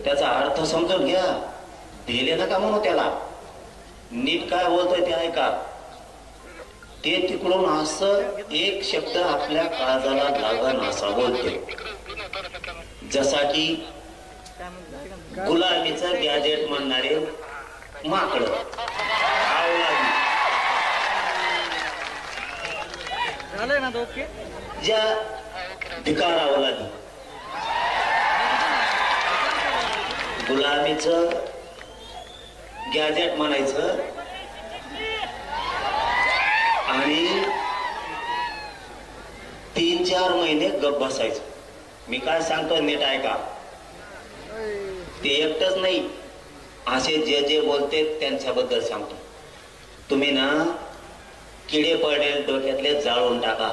त्याचा अर्थ समजून घ्या, दिले नका म्हणू त्याला. नीट काय बोलतोय ते ऐका. ते तिकडून असं एक शब्द आपल्या काळजाला लागण असा बोलतोय, जसा की गुलामीचं गॅजेट म्हणणारे माकड, ज्या भिकार अवलादी गुलामीचं गॅजेट म्हणायचं आणि 3-4 महिने गप बसायचं. मी काय सांगतो नीट ऐका. ते एकटच नाही, असे जे जे बोलते त्यांच्याबद्दल सांगतो. तुम्ही ना किडे पडेल डोक्यातले जाळून टाका,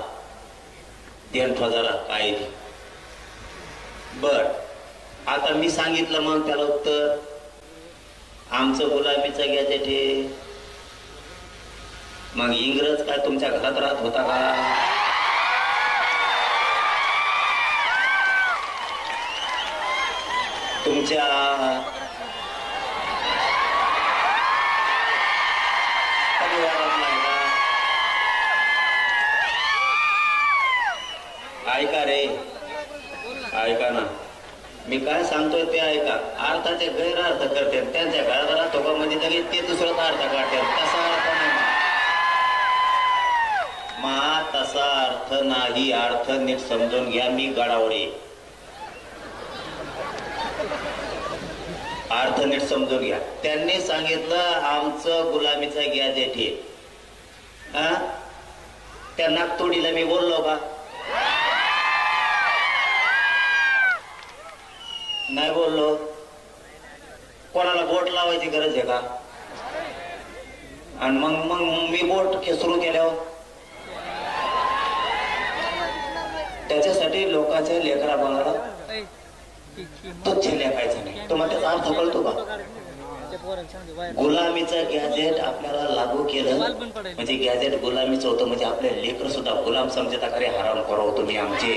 ध्यान ठेवा काय ते. बर, आता मी सांगितलं मग त्याला उत्तर, आमचं गुलाबीचं गॅजेट हे. मग इंग्रज काय तुमच्या घरात राहत होता का? तुमच्या परिवारात नाही का? ऐका रे, ऐका ना, मी काय सांगतोय ते ऐका. अर्थाचे गैरअर्थ करते, त्यांच्या घरात राहतो का म्हणजे तरी ते दुसराच अर्थ काढते. तसा अर्थ नाही मा, तसा अर्थ नाही. अर्थ नीट समजून घ्या. मी गडावडे, अर्थ नीट समजून घ्या. त्यांनी सांगितलं आमचं गुलामीचं गॅजेट हे. त्या नागतोडीला मी बोललो का? नाही बोललो. कोणाला बोट लावायची गरज आहे का? आणि मग मग मी बोट सुरू केल्यावर त्याच्यासाठी लोकांच्या लेकरा बाळाला तुच्छ लेखायचं नाही. तुम्हाला त्याचा अर्थ कळतो का? गुलामीचं गॅजेट आपल्याला लागू केलं म्हणजे गॅजेट गुलामीचं होतं, म्हणजे आपले लेकर सुद्धा गुलाम समजता. खरे हराम करो तुम्ही आमचे.